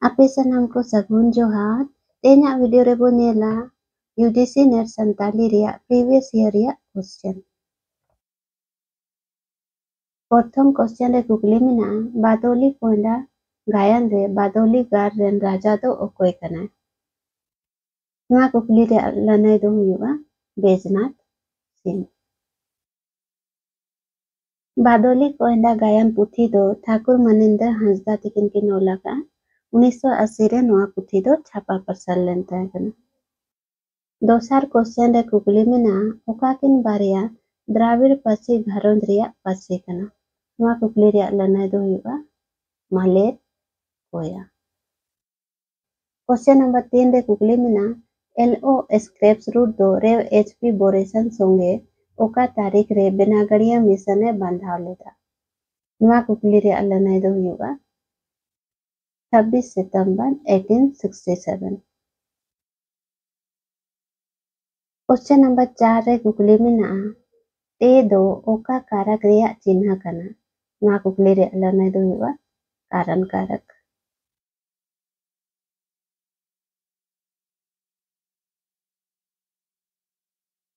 Ape sanam ko sagun johar tenya video re bo nyela UGC Net Santali reya previous year reya question. Prothom question re kukli mena Badoli Koinda gayan re Badoli gar ren raja do okoy kana. Nwa kukli re lanai do huyuga Bejnath Singh. Badoli Koinda gayan puthi do Thakur Maninder Hasda tikin kin olaka 1980 re noa puthi do chapa parsal len tahe kana. दोसर question रे कुकली मेना ओकाकिन बारिया द्राविड़ पासी घारोंद रिया पासी कना नवा कुकली रिया लनाय दो हुआ मालेर कोया। Question number 3 रे कुकली मेना LO scrapes root दो रेव एचपी बोरेसन सोंगे ओका तारीख रे बेनागड़िया मिशन ने बंधाव लेता नवा कुकली रिया लनाय दो हुआ 26 सितंबर 1867। क्वेश्चन नंबर 4 रे कुकली मेना ते दो ओका कारक रिया चिन्ह कना नवा कुकली रे लनाय दो हुआ कारण कारक।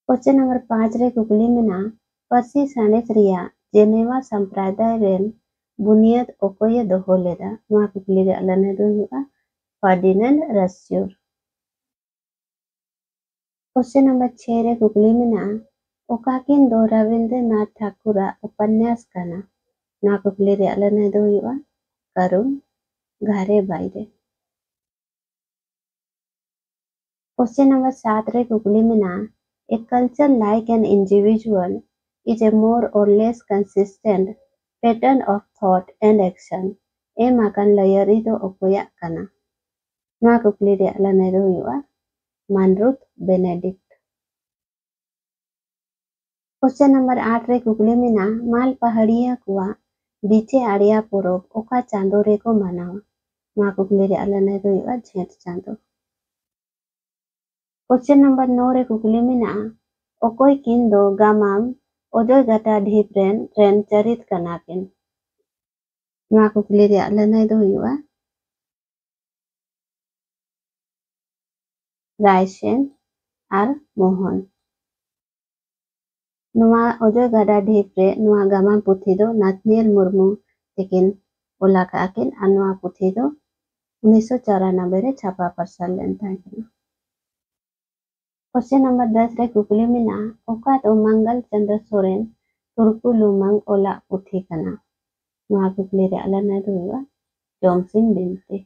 क्वेश्चन नंबर 5 रे कुकली मेना पर्सी सानेस रिया जेनेवा संप्रदाय रेन बुनियाद ओकोय दोहो लेदा नवा कुकली रे लनाय दो हुआ फर्डिनेंड रस्यूर। क्वेश्चन नंबर 6 रे कुकली मेना ओकाकिन दो रविंद्रनाथ ठाकुर उपन्यास कना नवा कुकली रे लनाय दो हुआ करुण घरे बाइरे। क्वेश्चन नंबर 7 रे कुकली मेना a culture like an individual is a more or less consistent pattern of thought and action e makan layari do okoya kana nwa kukli re lanai do huwa Manruth Benedict। Question number 8 रे कुकली मेना माल पहाड़िया कुआ बीचे आड़िया पोरोब ओका चांदो रे को मानावा नवा कुकली रे lanai do huwa झेंट चांदो। क्वेश्चन नंबर 9 रे कुकली मेना ओकोय किन दो गामाम ओजोय गटा ढीप रेन चरित कना किन नवा कुकली रे लनाय दो हुआ रायसेन और मोहन। नवा ओजोय गटा ढीप रे नवा गामाम पुथी दो नाथनियल मुर्मू तिकिन ओला काकिन और नवा पुथी दो 1994 रे छापा पार्सल लेन ताहे कना। क्वेश्चन नंबर 10 रे कुकली मेना ओका तो मंगल चंद्र सोरेन तुर्कु लुमंग ओला पुथी कना नवा कुकली रे लनाय दो हुआ जोमसिंग बिनते।